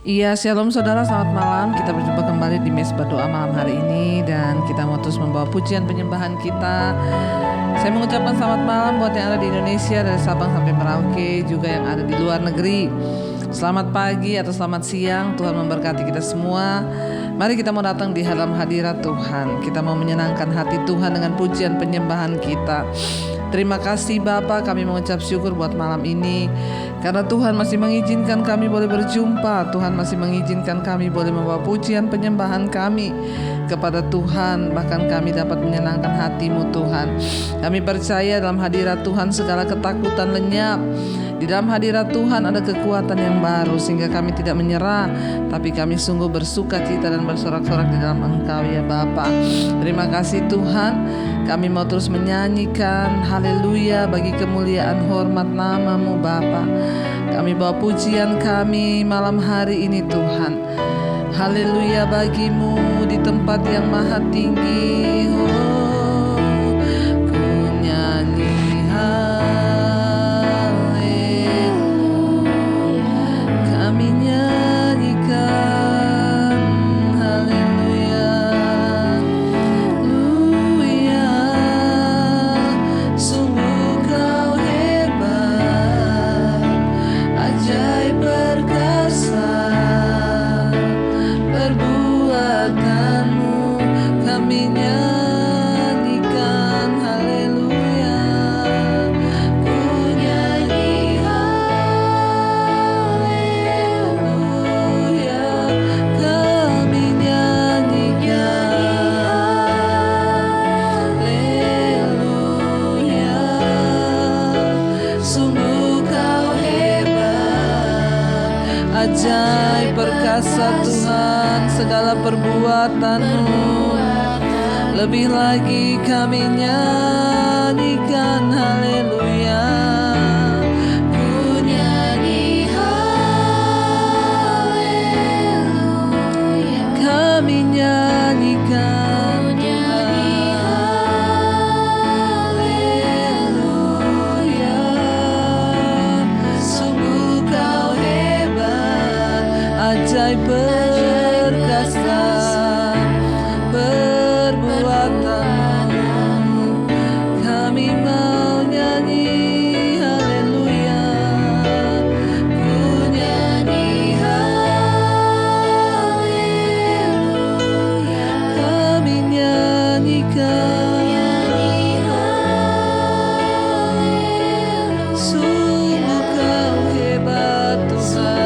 Iya, shalom saudara, selamat malam. Kita berjumpa kembali di Mesbah Doa malam hari ini, dan kita mau terus membawa pujian penyembahan kita. Saya mengucapkan selamat malam buat yang ada di Indonesia, dari Sabang sampai Merauke, juga yang ada di luar negeri. Selamat pagi atau selamat siang, Tuhan memberkati kita semua. Mari kita mau datang di dalam hadirat Tuhan. Kita mau menyenangkan hati Tuhan dengan pujian penyembahan kita. Terima kasih Bapa, kami mengucap syukur buat malam ini, karena Tuhan masih mengizinkan kami boleh berjumpa. Tuhan masih mengizinkan kami boleh membawa pujian penyembahan kami kepada Tuhan. Bahkan kami dapat menyenangkan hati-Mu Tuhan. Kami percaya dalam hadirat Tuhan segala ketakutan lenyap. Di dalam hadirat Tuhan ada kekuatan yang baru, sehingga kami tidak menyerah, tapi kami sungguh bersuka cita dan bersorak-sorak di dalam Engkau ya Bapa. Terima kasih Tuhan. Kami mau terus menyanyikan haleluya bagi kemuliaan hormat nama-Mu Bapa. Kami bawa pujian kami malam hari ini Tuhan. Haleluya bagi-Mu di tempat yang maha tinggi. Ajaib perkasa Tuhan segala perbuatan-Mu. Lebih lagi kami nyanyikan haleluya. Ku nyanyi haleluya. Kami nyanyikan ajaib perkasa perbuatan-Mu. Kami mau nyanyi haleluya. Ku nyanyi haleluya. Kami nyanyikan sungguh Kau hebat Tuhan.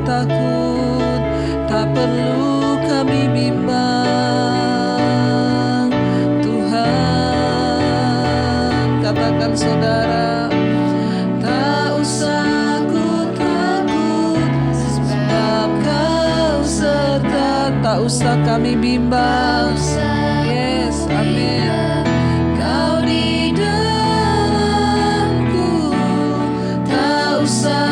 Takut, tak perlu kami bimbang. Tuhan, katakan saudara, tak usah ku takut, sebab Kau serta. Tak usah kami bimbang. Yes, amin. Kau di dalamku, tak usah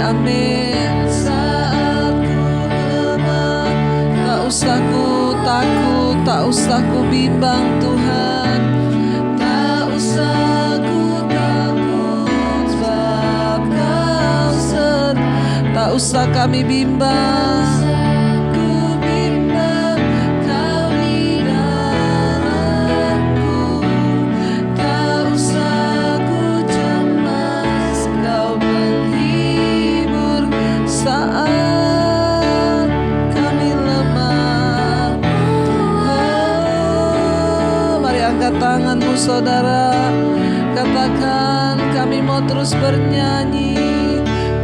amin. Saat ku lemah, tak usah ku takut, tak usah ku bimbang Tuhan. Tak usah ku takut, sebab Kau serta. Tak usah kami bimbang. Saat kami lemah, mari angkat tanganmu saudara, katakan kami mau terus bernyanyi.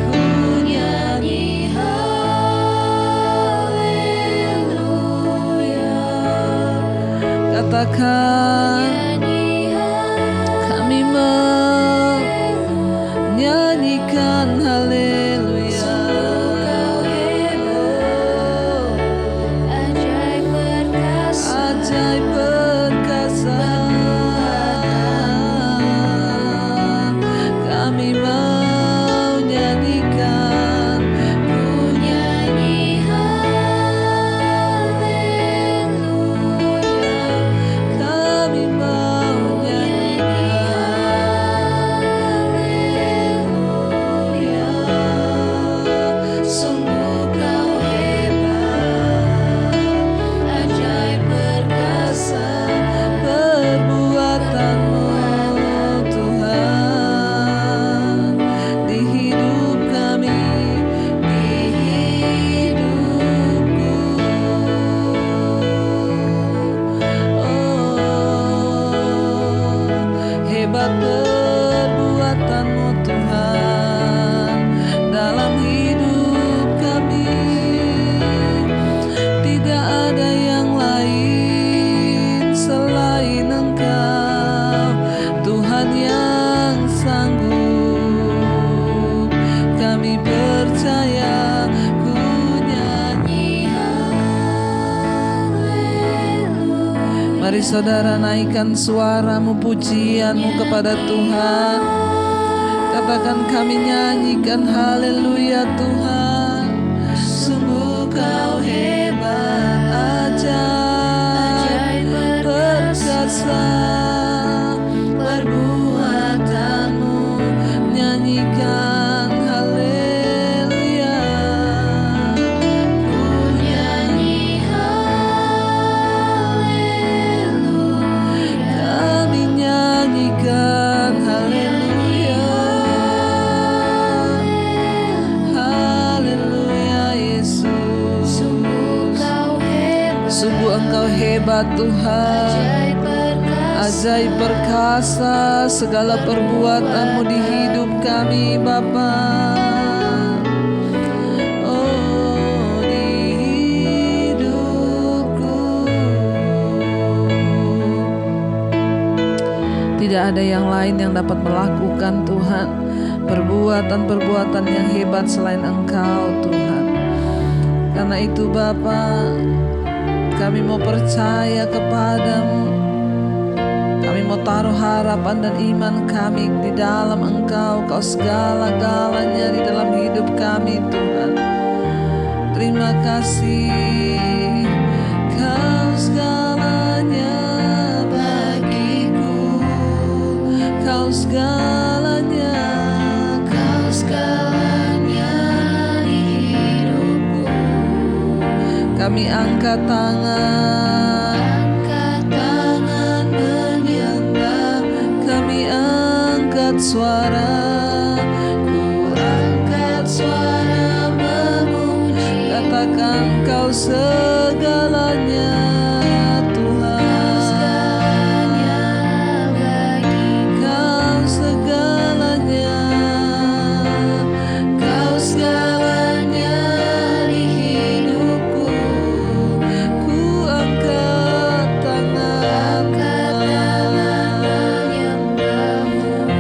Ku nyanyi haleluya. Katakan kami mau nyanyikan haleluya. Mari saudara naikkan suaramu, pujianmu kepada Tuhan. Katakan, kami nyanyikan haleluya Tuhan. Sungguh kau hebat, ajaib, perkasa perbuatanmu. Nyanyikan haleluya. Ku nyanyi haleluya. Kami nyanyikan haleluya. Haleluya Yesus. Sungguh Engkau hebat Tuhan, ajaib perkasa segala perbuatanmu di hidup kami Bapa. Oh, di hidupku tidak ada yang lain yang dapat melakukan Tuhan perbuatan-perbuatan yang hebat selain Engkau Tuhan. Karena itu Bapa, kami mau percaya kepadamu. Kami mau taruh harapan dan iman kami di dalam Engkau. Kau segala-galanya di dalam hidup kami Tuhan. Terima kasih. Kau segalanya bagiku. Kau segalanya. Kau segalanya di hidupku. Kami angkat tangan. Suara, ku angkat suara memuji. Katakan Kau segalanya Tuhan. Segalanya bagi Kau segalanya. Kau segalanya di hidupku. Ku angkat tangan.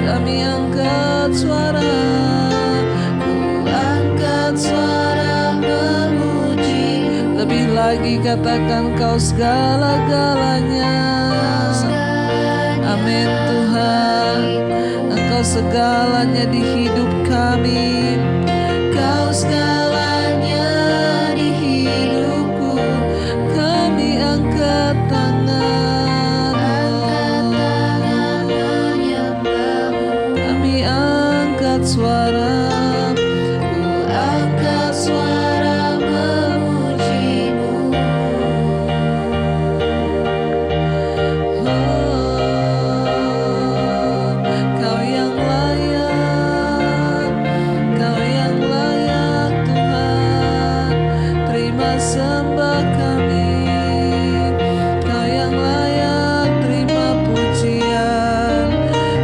Kami angkat suara, ku angkat suara memuji. Lebih lagi katakan Kau segala-galanya. Amin Tuhan. Engkau segalanya di hidup kami. Kau segalanya di hidupku. Kami angkat tangan. Suara, ku angkat suara memuji-Mu. Oh, Kau yang layak, Kau yang layak Tuhan. Terima sembah kami. Kau yang layak, terima pujian.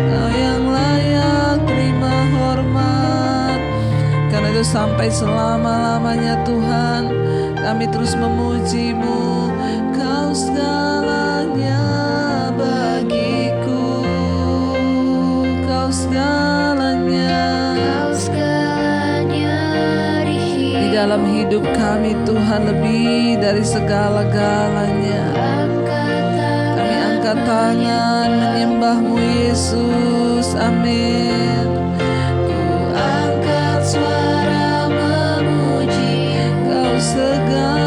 Kau yang layak, terima hormat. Karena itu sampai selama-lamanya Tuhan, kami terus memuji-Mu. Kau segalanya bagiku. Kau segalanya. Kau segalanya di dalam hidup kami Tuhan, lebih dari segala-galanya. Kami angkat tangan menyembah-Mu Yesus. Amin. Suara memuji Kau segalanya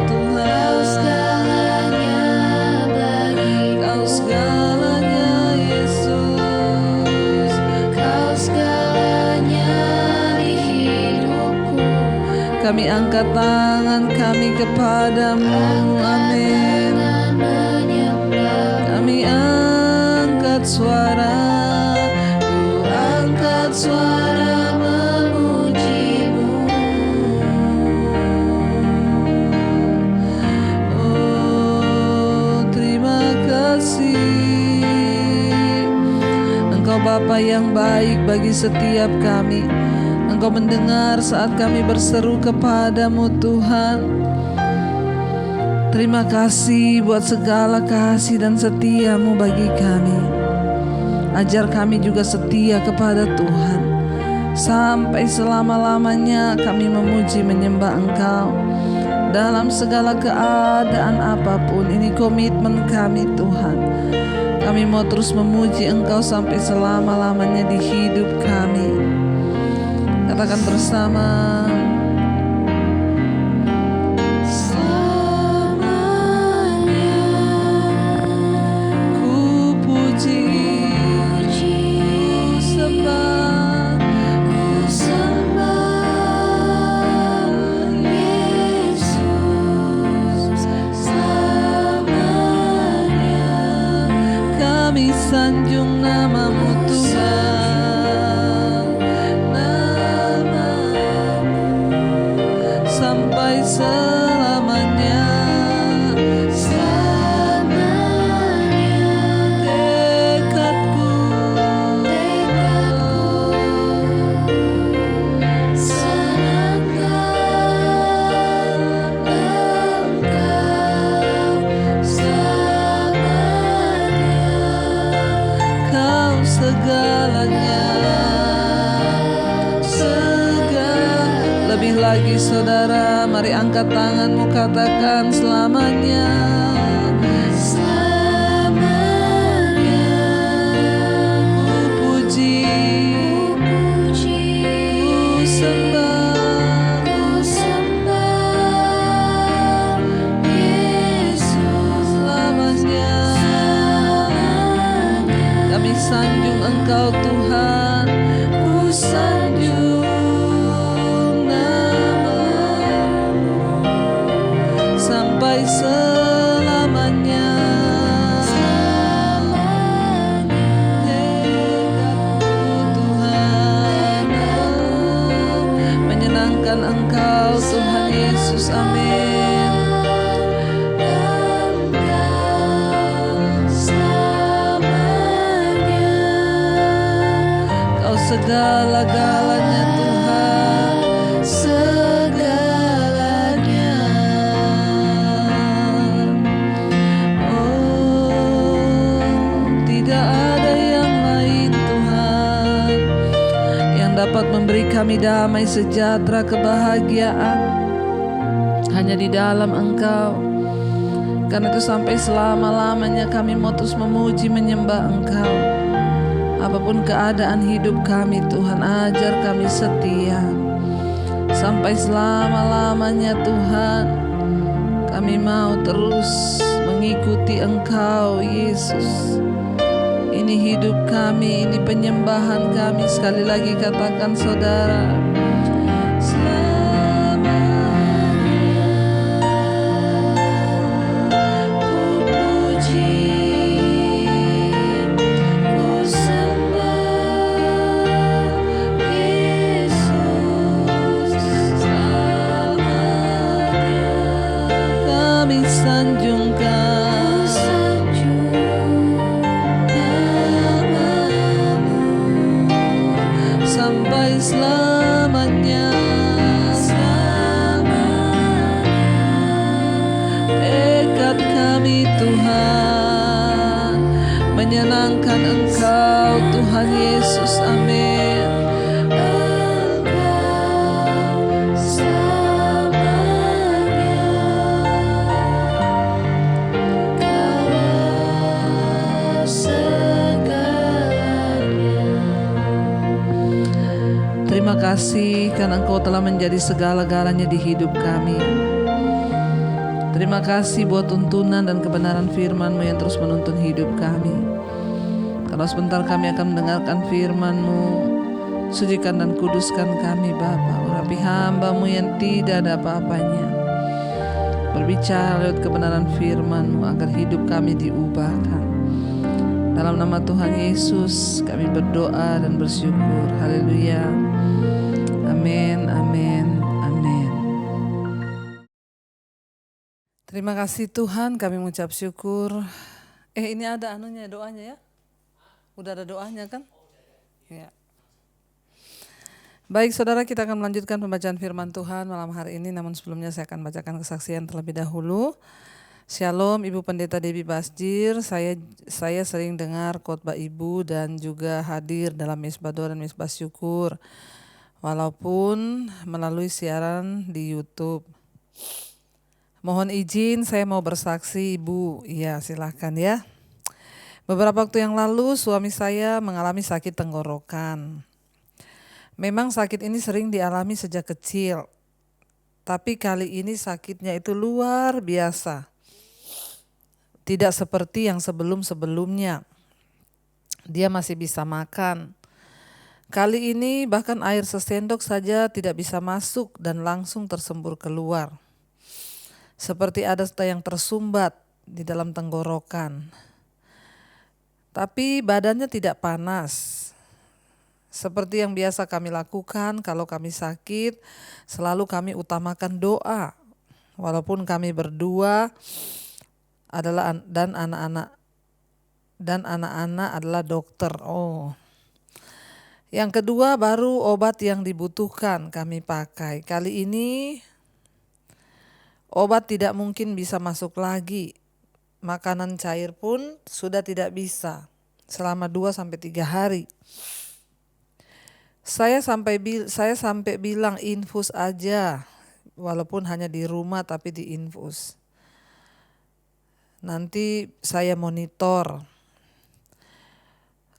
Tuhan. Kau segalanya bagi Kau segalanya Yesus. Kau segalanya di hidupku. Kami angkat tangan kami kepadamu. Amin. Kami angkat suara, suara memuji-Mu. Oh, terima kasih. Engkau Bapa yang baik bagi setiap kami. Engkau mendengar saat kami berseru kepadamu Tuhan. Terima kasih buat segala kasih dan setia-Mu bagi kami. Ajar kami juga setia kepada Tuhan. Sampai selama-lamanya kami memuji menyembah Engkau. dalam segala keadaan apapun. Ini komitmen kami Tuhan. Kami mau terus memuji Engkau sampai selama-lamanya di hidup kami. Katakan bersama. Sanjung namamu Tuhan, namamu sampai selamanya, selamanya. Tekadku, senangkan Engkau segalanya, lebih lagi saudara, mari angkat tanganmu, katakan selamanya, selamanya. Ku puji, ku sembah, Yesus selamanya. Kami sanjung Engkau Tuhan, ku sanjung namamu sampai selamanya. Tekadku Tuhan, menyenangkan Engkau Tuhan Yesus, amin. Segala-galanya Tuhan, segalanya. Oh, tidak ada yang lain Tuhan yang dapat memberi kami damai sejahtera, kebahagiaan, hanya di dalam Engkau. Karena itu sampai selama-lamanya kami mau terus memuji, menyembah Engkau. Apapun keadaan hidup kami Tuhan, ajar kami setia sampai selama-lamanya Tuhan. Kami mau terus mengikuti Engkau Yesus. Ini hidup kami, ini penyembahan kami. Sekali lagi katakan saudara, sanjungkan namamu sampai selamanya, tekad kami Tuhan, menyenangkan Engkau Tuhan Yesus, amin. Terima kasih karena Engkau telah menjadi segala-galanya di hidup kami. Terima kasih buat tuntunan dan kebenaran firman-Mu yang terus menuntun hidup kami. Kalau sebentar kami akan mendengarkan firman-Mu, sucikan dan kuduskan kami Bapa. Urapi hamba-Mu yang tidak ada apa-apanya. Berbicara lewat kebenaran firman-Mu agar hidup kami diubahkan. Dalam nama Tuhan Yesus kami berdoa dan bersyukur. Haleluya. Amin, amin, amin. Terima kasih Tuhan, kami mengucap syukur. Ini ada anunya, doanya ya? Udah ada doanya kan? Ya. Baik saudara, kita akan melanjutkan pembacaan firman Tuhan malam hari ini. Namun sebelumnya saya akan bacakan kesaksian terlebih dahulu. Shalom Ibu Pendeta Debbie Basjir. Saya sering dengar khotbah Ibu dan juga hadir dalam Misbah Doa dan Misbah Syukur, walaupun melalui siaran di YouTube. Mohon izin saya mau bersaksi Ibu. Iya silahkan ya. Beberapa waktu yang lalu suami saya mengalami sakit tenggorokan. Memang sakit ini sering dialami sejak kecil. Tapi kali ini sakitnya itu luar biasa. Tidak seperti yang sebelum-sebelumnya. Dia masih bisa makan. Kali ini bahkan air sesendok saja tidak bisa masuk dan langsung tersembur keluar. Seperti ada yang tersumbat di dalam tenggorokan. Tapi badannya tidak panas. Seperti yang biasa kami lakukan kalau kami sakit, selalu kami utamakan doa. Walaupun kami berdua adalah dan anak-anak adalah dokter. Yang kedua baru obat yang dibutuhkan kami pakai. Kali ini obat tidak mungkin bisa masuk lagi. Makanan cair pun sudah tidak bisa selama 2-3 hari. Saya sampai bilang infus aja, walaupun hanya di rumah tapi di infus. Nanti saya monitor.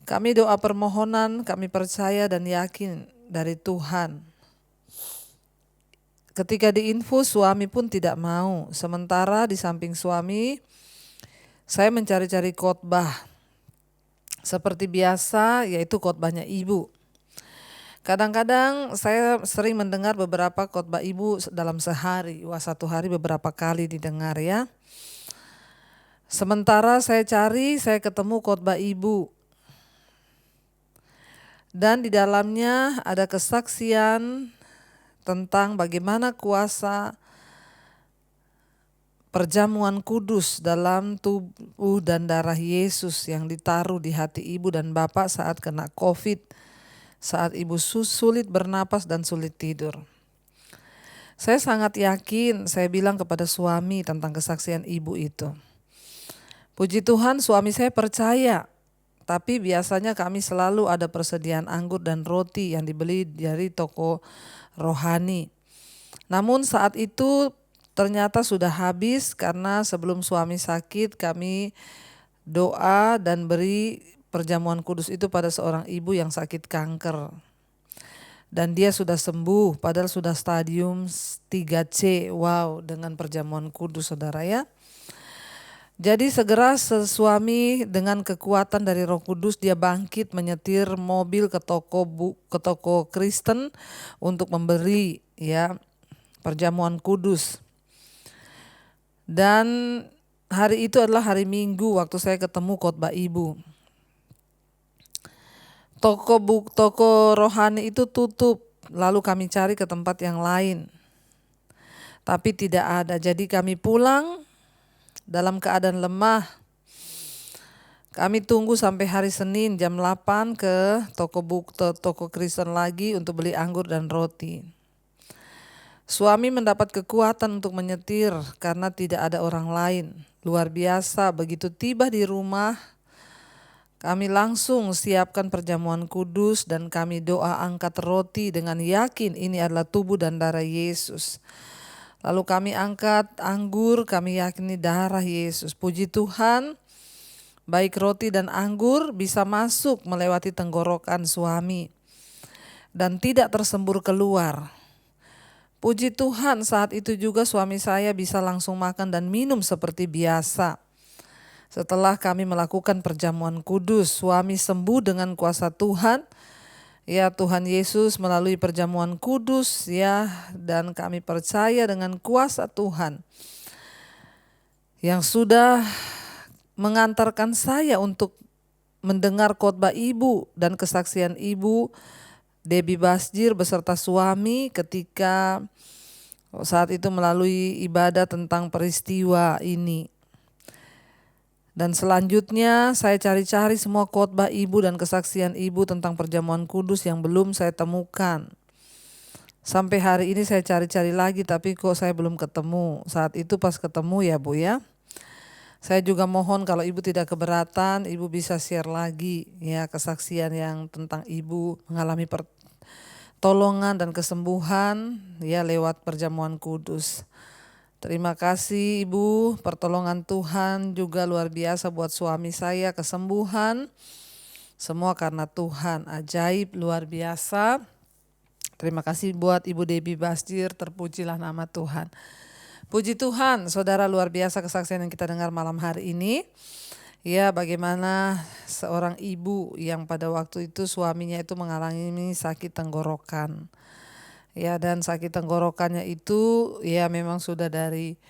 Kami doa permohonan, kami percaya dan yakin dari Tuhan. Ketika diinfus suami pun tidak mau. Sementara di samping suami saya mencari-cari khotbah. Seperti biasa yaitu khotbahnya ibu. Kadang-kadang saya sering mendengar beberapa khotbah ibu dalam sehari. Satu hari beberapa kali didengar ya. Sementara saya ketemu khotbah ibu. Dan di dalamnya ada kesaksian tentang bagaimana kuasa perjamuan kudus dalam tubuh dan darah Yesus yang ditaruh di hati ibu dan bapak saat kena COVID, saat ibu sulit bernapas dan sulit tidur. Saya sangat yakin, saya bilang kepada suami tentang kesaksian ibu itu. Puji Tuhan suami saya percaya, tapi biasanya kami selalu ada persediaan anggur dan roti yang dibeli dari toko rohani. Namun saat itu ternyata sudah habis karena sebelum suami sakit kami doa dan beri perjamuan kudus itu pada seorang ibu yang sakit kanker. Dan dia sudah sembuh padahal sudah stadium 3C. Wow, dengan perjamuan kudus saudara ya. Jadi segera suami dengan kekuatan dari Roh Kudus dia bangkit menyetir mobil ke toko Kristen untuk memberi ya perjamuan kudus. Dan hari itu adalah hari Minggu waktu saya ketemu khotbah ibu. Toko rohani itu tutup, lalu kami cari ke tempat yang lain. Tapi tidak ada, jadi kami pulang dalam keadaan lemah. Kami tunggu sampai hari Senin jam 8 ke toko Kristen lagi untuk beli anggur dan roti. Suami mendapat kekuatan untuk menyetir karena tidak ada orang lain. Luar biasa, begitu tiba di rumah, kami langsung siapkan perjamuan kudus dan kami doa angkat roti dengan yakin ini adalah tubuh dan darah Yesus. Lalu kami angkat anggur, kami yakini darah Yesus. Puji Tuhan, baik roti dan anggur bisa masuk melewati tenggorokan suami dan tidak tersembur keluar. Puji Tuhan, saat itu juga suami saya bisa langsung makan dan minum seperti biasa. Setelah kami melakukan perjamuan kudus, suami sembuh dengan kuasa Tuhan. Ya Tuhan Yesus melalui perjamuan kudus ya, dan kami percaya dengan kuasa Tuhan yang sudah mengantarkan saya untuk mendengar khotbah ibu dan kesaksian ibu Debbie Basjir beserta suami ketika saat itu melalui ibadah tentang peristiwa ini. Dan selanjutnya saya cari-cari semua khotbah ibu dan kesaksian ibu tentang perjamuan kudus yang belum saya temukan. Sampai hari ini saya cari-cari lagi tapi kok saya belum ketemu. Saat itu pas ketemu ya Bu ya. Saya juga mohon kalau ibu tidak keberatan, ibu bisa share lagi ya kesaksian yang tentang ibu mengalami pertolongan dan kesembuhan ya lewat perjamuan kudus. Terima kasih Ibu, pertolongan Tuhan juga luar biasa buat suami saya, kesembuhan. Semua karena Tuhan, ajaib luar biasa. Terima kasih buat Ibu Debbie Basdir, terpujilah nama Tuhan. Puji Tuhan, saudara, luar biasa kesaksian yang kita dengar malam hari ini. Ya, bagaimana seorang ibu yang pada waktu itu suaminya itu mengalami sakit tenggorokan. Ya, dan sakit tenggorokannya itu ya memang sudah dari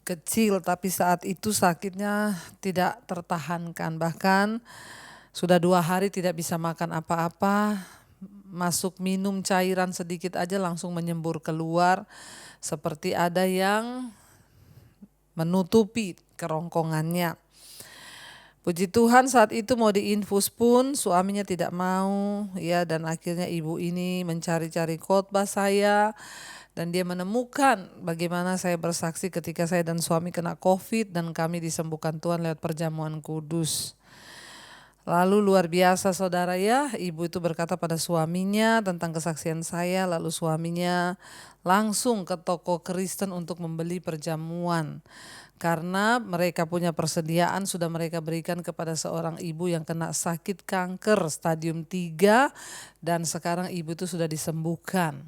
kecil, tapi saat itu sakitnya tidak tertahankan. Bahkan sudah 2 hari tidak bisa makan apa-apa, masuk minum cairan sedikit aja langsung menyembur keluar, seperti ada yang menutupi kerongkongannya. Puji Tuhan, saat itu mau diinfus pun suaminya tidak mau, ya, dan akhirnya ibu ini mencari-cari khotbah saya dan dia menemukan bagaimana saya bersaksi ketika saya dan suami kena COVID dan kami disembuhkan Tuhan lewat perjamuan kudus. Lalu luar biasa saudara ya, ibu itu berkata pada suaminya tentang kesaksian saya, lalu suaminya langsung ke toko Kristen untuk membeli perjamuan. Karena mereka punya persediaan sudah mereka berikan kepada seorang ibu yang kena sakit kanker stadium 3 dan sekarang ibu itu sudah disembuhkan.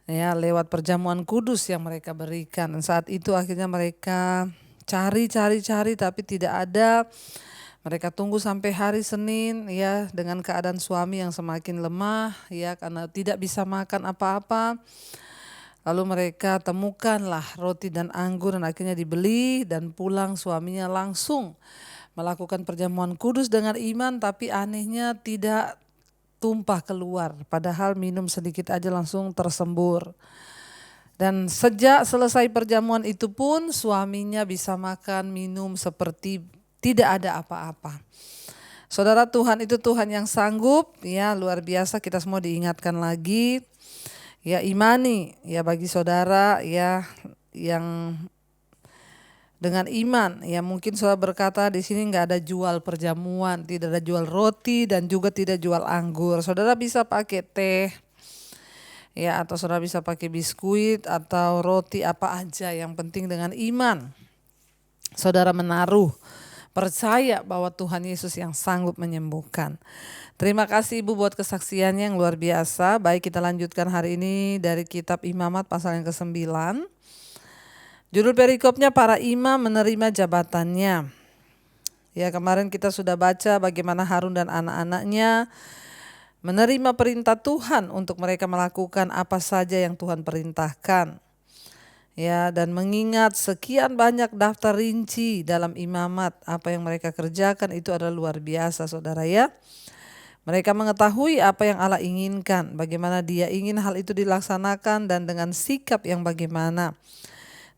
Ya, lewat perjamuan kudus yang mereka berikan. Dan saat itu akhirnya mereka cari tapi tidak ada. Mereka tunggu sampai hari Senin ya dengan keadaan suami yang semakin lemah ya karena tidak bisa makan apa-apa. Lalu mereka temukanlah roti dan anggur dan akhirnya dibeli dan pulang suaminya langsung melakukan perjamuan kudus dengan iman, tapi anehnya tidak tumpah keluar padahal minum sedikit aja langsung tersembur. Dan sejak selesai perjamuan itu pun suaminya bisa makan minum seperti tidak ada apa-apa. Saudara, Tuhan itu Tuhan yang sanggup ya, luar biasa. Kita semua diingatkan lagi ya, imani ya bagi saudara ya yang dengan iman ya. Mungkin saudara berkata di sini nggak ada jual perjamuan, tidak ada jual roti dan juga tidak jual anggur. Saudara bisa pakai teh ya, atau saudara bisa pakai biskuit atau roti apa aja, yang penting dengan iman saudara menaruh, percaya bahwa Tuhan Yesus yang sanggup menyembuhkan. Terima kasih Ibu buat kesaksiannya yang luar biasa. Baik, kita lanjutkan hari ini dari kitab Imamat pasal yang ke-9. Judul perikopnya, para imam menerima jabatannya. Ya, kemarin kita sudah baca bagaimana Harun dan anak-anaknya menerima perintah Tuhan untuk mereka melakukan apa saja yang Tuhan perintahkan. Ya, dan mengingat sekian banyak daftar rinci dalam imamat, apa yang mereka kerjakan itu adalah luar biasa saudara ya. Mereka mengetahui apa yang Allah inginkan, bagaimana Dia ingin hal itu dilaksanakan dan dengan sikap yang bagaimana.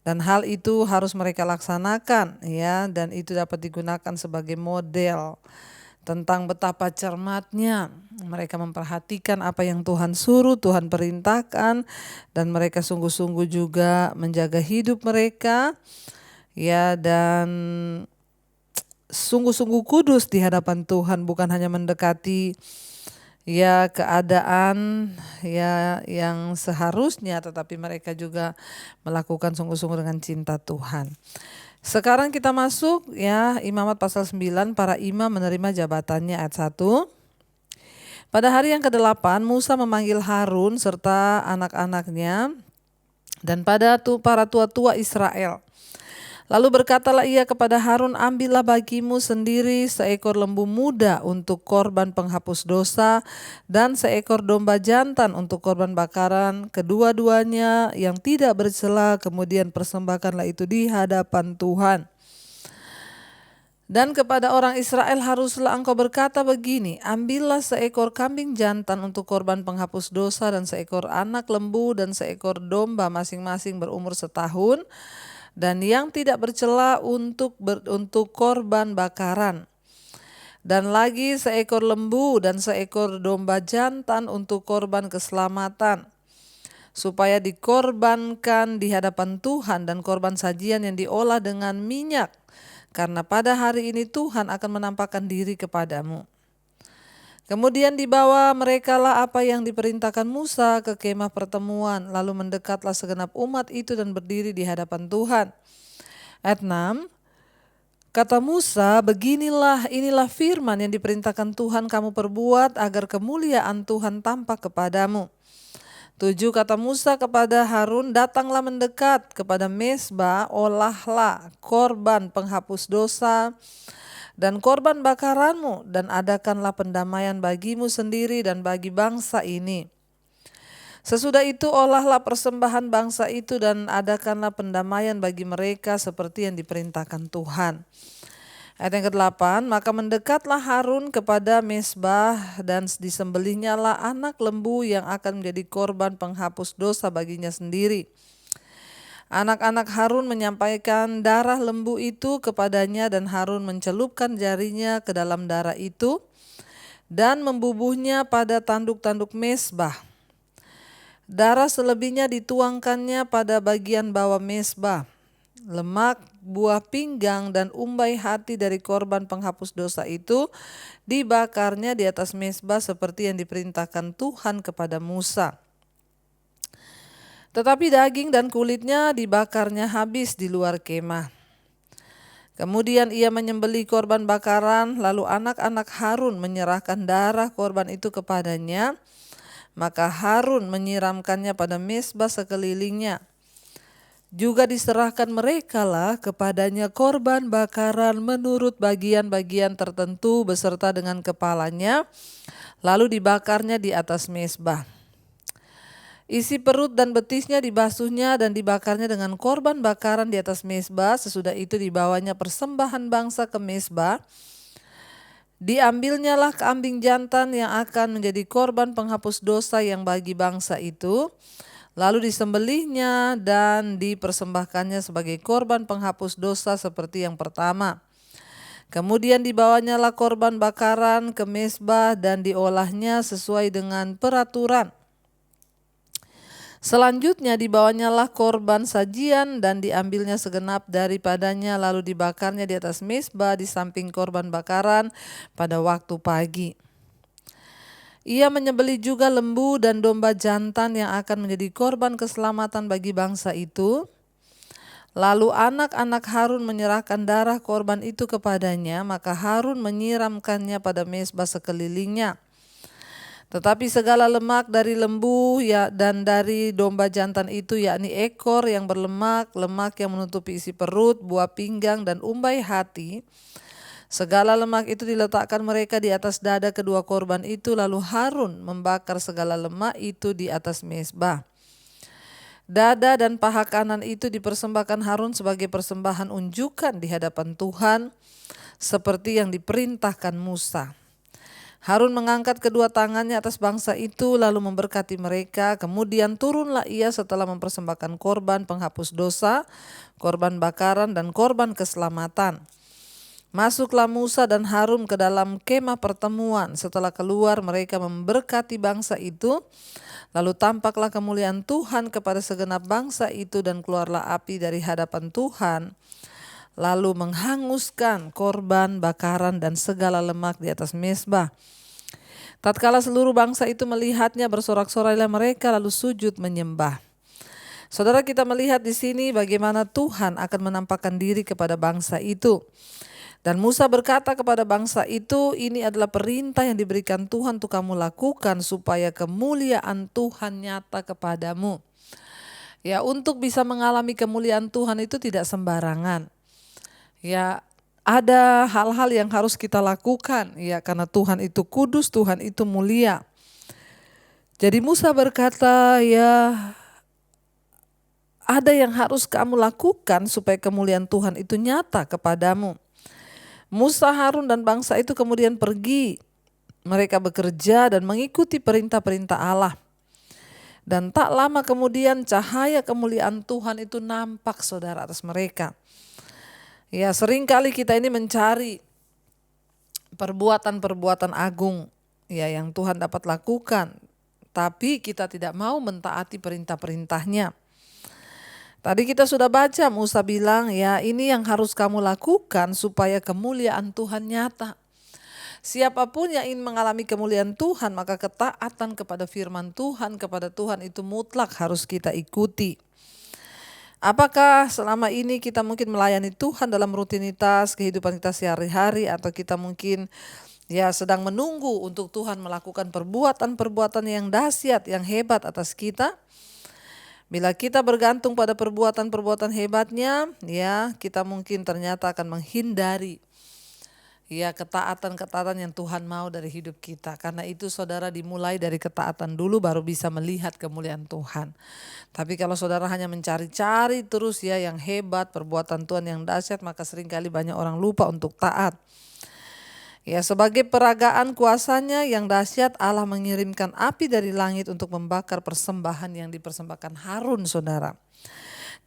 Dan hal itu harus mereka laksanakan ya, dan itu dapat digunakan sebagai model tentang betapa cermatnya mereka memperhatikan apa yang Tuhan suruh, Tuhan perintahkan, dan mereka sungguh-sungguh juga menjaga hidup mereka ya, dan sungguh-sungguh kudus di hadapan Tuhan, bukan hanya mendekati ya keadaan ya yang seharusnya, tetapi mereka juga melakukan sungguh-sungguh dengan cinta Tuhan. Sekarang kita masuk ya Imamat pasal 9, para imam menerima jabatannya ayat 1. Pada hari yang ke-8 Musa memanggil Harun serta anak-anaknya dan para tua-tua Israel. Lalu berkatalah ia kepada Harun, ambillah bagimu sendiri seekor lembu muda untuk korban penghapus dosa dan seekor domba jantan untuk korban bakaran, kedua-duanya yang tidak bercela, kemudian persembahkanlah itu di hadapan Tuhan. Dan kepada orang Israel haruslah engkau berkata begini, ambillah seekor kambing jantan untuk korban penghapus dosa dan seekor anak lembu dan seekor domba masing-masing berumur setahun, dan yang tidak bercela untuk korban bakaran. Dan lagi seekor lembu dan seekor domba jantan untuk korban keselamatan, supaya dikorbankan di hadapan Tuhan, dan korban sajian yang diolah dengan minyak, karena pada hari ini Tuhan akan menampakkan diri kepadamu. Kemudian dibawa merekalah apa yang diperintahkan Musa ke kemah pertemuan, lalu mendekatlah segenap umat itu dan berdiri di hadapan Tuhan. Ayat 6, kata Musa, inilah firman yang diperintahkan Tuhan kamu perbuat agar kemuliaan Tuhan tampak kepadamu. 7, kata Musa kepada Harun, datanglah mendekat kepada mezbah, olahlah korban penghapus dosa dan korban bakaranmu, dan adakanlah pendamaian bagimu sendiri dan bagi bangsa ini. Sesudah itu olahlah persembahan bangsa itu dan adakanlah pendamaian bagi mereka seperti yang diperintahkan Tuhan. Ayat yang ke-8, maka mendekatlah Harun kepada mezbah dan disembelihnyalah anak lembu yang akan menjadi korban penghapus dosa baginya sendiri. Anak-anak Harun menyampaikan darah lembu itu kepadanya dan Harun mencelupkan jarinya ke dalam darah itu dan membubuhnya pada tanduk-tanduk mezbah. Darah selebihnya dituangkannya pada bagian bawah mezbah. Lemak, buah pinggang dan umbai hati dari korban penghapus dosa itu dibakarnya di atas mezbah seperti yang diperintahkan Tuhan kepada Musa. Tetapi daging dan kulitnya dibakarnya habis di luar kemah. Kemudian ia menyembelih korban bakaran, lalu anak-anak Harun menyerahkan darah korban itu kepadanya. Maka Harun menyiramkannya pada mezbah sekelilingnya. Juga diserahkan merekalah kepadanya korban bakaran menurut bagian-bagian tertentu beserta dengan kepalanya, lalu dibakarnya di atas mezbah. Isi perut dan betisnya dibasuhnya dan dibakarnya dengan korban bakaran di atas mezbah. Sesudah itu dibawanya persembahan bangsa ke mezbah. Diambilnyalah kambing jantan yang akan menjadi korban penghapus dosa yang bagi bangsa itu. Lalu disembelihnya dan dipersembahkannya sebagai korban penghapus dosa seperti yang pertama. Kemudian dibawanyalah korban bakaran ke mezbah dan diolahnya sesuai dengan peraturan. Selanjutnya dibawanyalah korban sajian dan diambilnya segenap daripadanya lalu dibakarnya di atas mezbah di samping korban bakaran pada waktu pagi. Ia menyembelih juga lembu dan domba jantan yang akan menjadi korban keselamatan bagi bangsa itu. Lalu anak-anak Harun menyerahkan darah korban itu kepadanya, maka Harun menyiramkannya pada mezbah sekelilingnya. Tetapi segala lemak dari lembu dan dari domba jantan itu, yakni ekor yang berlemak, lemak yang menutupi isi perut, buah pinggang dan umbai hati, segala lemak itu diletakkan mereka di atas dada kedua korban itu, lalu Harun membakar segala lemak itu di atas mezbah. Dada dan paha kanan itu dipersembahkan Harun sebagai persembahan unjukan di hadapan Tuhan, seperti yang diperintahkan Musa. Harun mengangkat kedua tangannya atas bangsa itu lalu memberkati mereka. Kemudian turunlah ia setelah mempersembahkan korban penghapus dosa, korban bakaran dan korban keselamatan. Masuklah Musa dan Harun ke dalam kemah pertemuan. Setelah keluar mereka memberkati bangsa itu. Lalu tampaklah kemuliaan Tuhan kepada segenap bangsa itu dan keluarlah api dari hadapan Tuhan. Lalu menghanguskan korban bakaran dan segala lemak di atas mezbah. Tatkala seluruh bangsa itu melihatnya, bersorak-sorailah mereka lalu sujud menyembah. Saudara, kita melihat di sini bagaimana Tuhan akan menampakkan diri kepada bangsa itu. Dan Musa berkata kepada bangsa itu, ini adalah perintah yang diberikan Tuhan untuk kamu lakukan supaya kemuliaan Tuhan nyata kepadamu. Ya, untuk bisa mengalami kemuliaan Tuhan itu tidak sembarangan. Ya, ada hal-hal yang harus kita lakukan ya, karena Tuhan itu kudus, Tuhan itu mulia. Jadi Musa berkata, ya ada yang harus kamu lakukan supaya kemuliaan Tuhan itu nyata kepadamu. Musa, Harun dan bangsa itu kemudian pergi. Mereka bekerja dan mengikuti perintah-perintah Allah. Dan tak lama kemudian cahaya kemuliaan Tuhan itu nampak, saudara, atas mereka. Ya, seringkali kita ini mencari perbuatan-perbuatan agung ya yang Tuhan dapat lakukan, tapi kita tidak mau mentaati perintah-perintahnya. Tadi kita sudah baca, Musa bilang ya ini yang harus kamu lakukan supaya kemuliaan Tuhan nyata. Siapapun yang ingin mengalami kemuliaan Tuhan, maka ketaatan kepada firman Tuhan, kepada Tuhan itu mutlak harus kita ikuti. Apakah selama ini kita mungkin melayani Tuhan dalam rutinitas kehidupan kita sehari-hari, atau kita mungkin sedang menunggu untuk Tuhan melakukan perbuatan-perbuatan yang dahsyat, yang hebat atas kita? Bila kita bergantung pada perbuatan-perbuatan hebatnya, kita mungkin ternyata akan menghindari ketaatan-ketaatan yang Tuhan mau dari hidup kita. Karena itu saudara, dimulai dari ketaatan dulu baru bisa melihat kemuliaan Tuhan. Tapi kalau saudara hanya mencari-cari terus yang hebat, perbuatan Tuhan yang dahsyat, maka seringkali banyak orang lupa untuk taat. Sebagai peragaan kuasanya yang dahsyat, Allah mengirimkan api dari langit untuk membakar persembahan yang dipersembahkan Harun, saudara.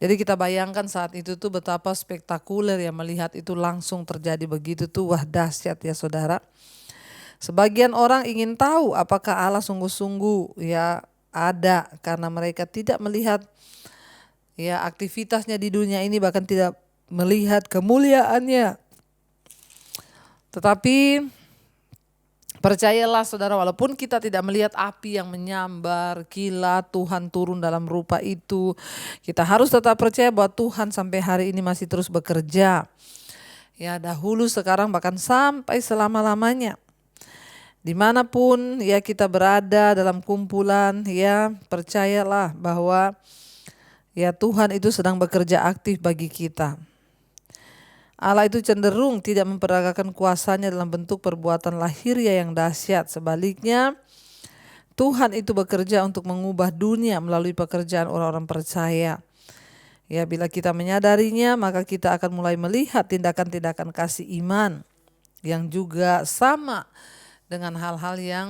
Jadi kita bayangkan saat itu tuh betapa spektakuler melihat itu langsung terjadi begitu tuh, wah dahsyat saudara. Sebagian orang ingin tahu apakah Allah sungguh-sungguh ada, karena mereka tidak melihat aktivitasnya di dunia ini, bahkan tidak melihat kemuliaannya. Tetapi percayalah saudara, walaupun kita tidak melihat api yang menyambar, kilat Tuhan turun dalam rupa itu, kita harus tetap percaya bahwa Tuhan sampai hari ini masih terus bekerja. Dahulu, sekarang, bahkan sampai selama-lamanya. Dimanapun kita berada dalam kumpulan, percayalah bahwa Tuhan itu sedang bekerja aktif bagi kita. Allah itu cenderung tidak memperagakan kuasanya dalam bentuk perbuatan lahiriah yang dahsyat. Sebaliknya, Tuhan itu bekerja untuk mengubah dunia melalui pekerjaan orang-orang percaya. Bila kita menyadarinya, maka kita akan mulai melihat tindakan-tindakan kasih iman yang juga sama dengan hal-hal yang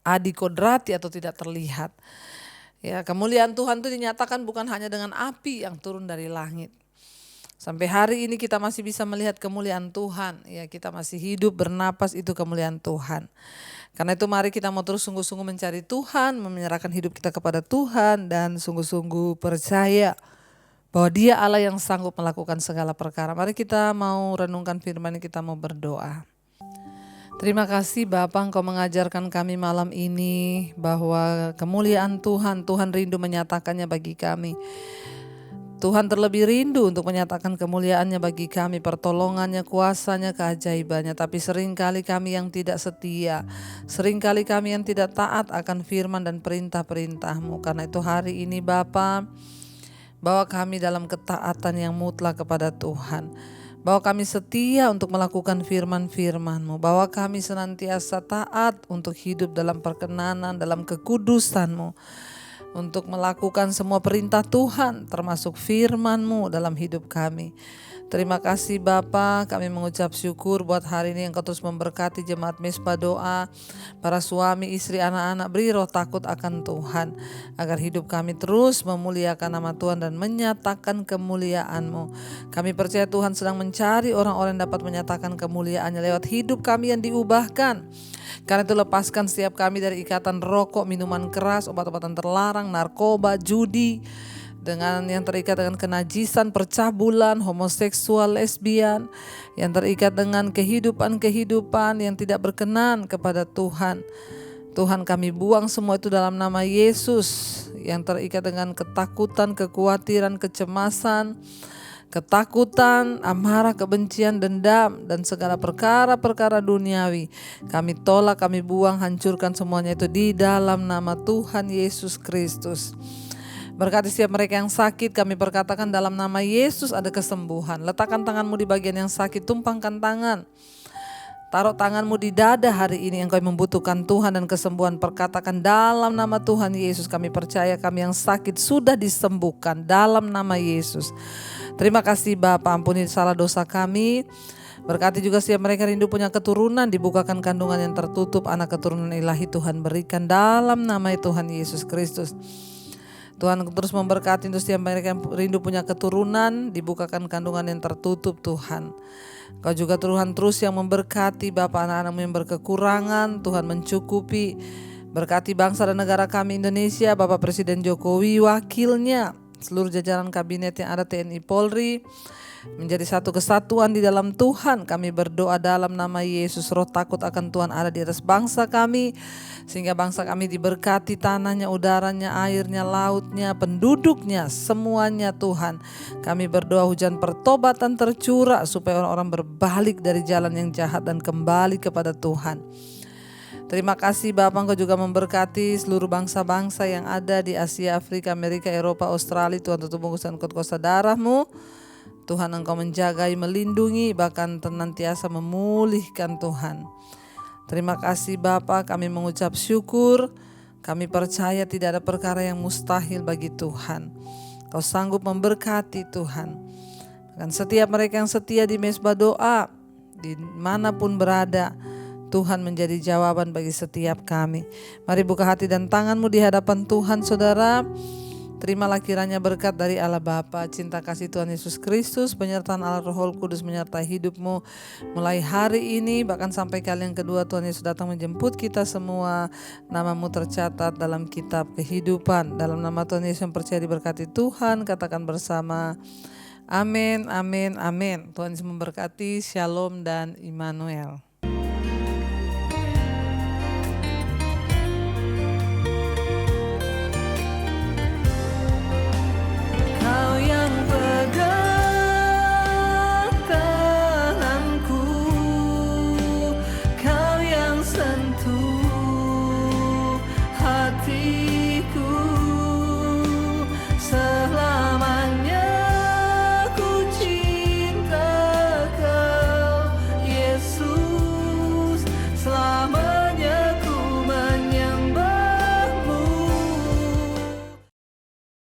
adikodrati atau tidak terlihat. Kemuliaan Tuhan itu dinyatakan bukan hanya dengan api yang turun dari langit. Sampai hari ini kita masih bisa melihat kemuliaan Tuhan. Kita masih hidup, bernapas, itu kemuliaan Tuhan. Karena itu mari kita mau terus sungguh-sungguh mencari Tuhan, menyerahkan hidup kita kepada Tuhan, dan sungguh-sungguh percaya bahwa Dia Allah yang sanggup melakukan segala perkara. Mari kita mau renungkan firman, kita mau berdoa. Terima kasih Bapa, Engkau mengajarkan kami malam ini bahwa kemuliaan Tuhan rindu menyatakannya bagi kami. Tuhan terlebih rindu untuk menyatakan kemuliaannya bagi kami, pertolongannya, kuasanya, keajaibannya. Tapi seringkali kami yang tidak setia, seringkali kami yang tidak taat akan firman dan perintah-perintah-Mu. Karena itu hari ini Bapa, bawa kami dalam ketaatan yang mutlak kepada Tuhan. Bawa kami setia untuk melakukan firman-firman-Mu. Bawa kami senantiasa taat untuk hidup dalam perkenanan, dalam kekudusan-Mu. Untuk melakukan semua perintah Tuhan, termasuk firman-Mu dalam hidup kami. Terima kasih Bapa, kami mengucap syukur buat hari ini Engkau terus memberkati jemaat Mesbah Doa, para suami, istri, anak-anak, beri roh takut akan Tuhan, agar hidup kami terus memuliakan nama Tuhan dan menyatakan kemuliaan-Mu. Kami percaya Tuhan sedang mencari orang-orang yang dapat menyatakan kemuliaan-Nya lewat hidup kami yang diubahkan. Karena itu lepaskan setiap kami dari ikatan rokok, minuman keras, obat-obatan terlarang, narkoba, judi, dengan yang terikat dengan kenajisan, percabulan, homoseksual, lesbian, yang terikat dengan kehidupan-kehidupan yang tidak berkenan kepada Tuhan. Tuhan, kami buang semua itu dalam nama Yesus, yang terikat dengan ketakutan, kekhawatiran, kecemasan, ketakutan, amarah, kebencian, dendam, dan segala perkara-perkara duniawi. Kami tolak, kami buang, hancurkan semuanya itu di dalam nama Tuhan Yesus Kristus. Berkati setiap mereka yang sakit, kami perkatakan dalam nama Yesus ada kesembuhan. Letakkan tanganmu di bagian yang sakit, tumpangkan tangan. Taruh tanganmu di dada hari ini, engkau membutuhkan Tuhan dan kesembuhan. Perkatakan dalam nama Tuhan Yesus, kami percaya kami yang sakit sudah disembuhkan dalam nama Yesus. Terima kasih Bapa, ampuni salah dosa kami. Berkati juga setiap mereka rindu punya keturunan, dibukakan kandungan yang tertutup, anak keturunan ilahi Tuhan berikan dalam nama Tuhan Yesus Kristus. Tuhan terus memberkati untuk setiap mereka yang rindu punya keturunan, dibukakan kandungan yang tertutup Tuhan. Kau juga Tuhan terus yang memberkati Bapa anak-anak-Mu yang berkekurangan, Tuhan mencukupi. Berkati bangsa dan negara kami Indonesia, Bapak Presiden Jokowi, wakilnya, seluruh jajaran kabinet yang ada, TNI Polri, menjadi satu kesatuan di dalam Tuhan. Kami berdoa dalam nama Yesus, roh takut akan Tuhan ada di atas bangsa kami, sehingga bangsa kami diberkati tanahnya, udaranya, airnya, lautnya, penduduknya, semuanya Tuhan. Kami berdoa hujan pertobatan tercurah supaya orang-orang berbalik dari jalan yang jahat dan kembali kepada Tuhan. Terima kasih Bapa, Engkau juga memberkati seluruh bangsa-bangsa yang ada di Asia, Afrika, Amerika, Eropa, Australia. Tuhan tutup bungkusan kuasa darah-Mu. Tuhan Engkau menjagai, melindungi, bahkan senantiasa memulihkan Tuhan. Terima kasih Bapa, kami mengucap syukur. Kami percaya tidak ada perkara yang mustahil bagi Tuhan. Kau sanggup memberkati Tuhan. Dan setiap mereka yang setia di mesbah doa, dimanapun berada, Tuhan menjadi jawaban bagi setiap kami. Mari buka hati dan tanganmu di hadapan Tuhan, saudara. Terimalah kiranya berkat dari Allah Bapa, cinta kasih Tuhan Yesus Kristus, penyertaan Allah Roh Kudus menyertai hidupmu mulai hari ini, bahkan sampai kali yang kedua Tuhan Yesus datang menjemput kita semua. Namamu tercatat dalam kitab kehidupan. Dalam nama Tuhan Yesus yang percaya diberkati Tuhan, katakan bersama, amin, amin, amin. Tuhan Yesus memberkati. Shalom dan Immanuel. Kau yang pegang tanganku, Kau yang sentuh hati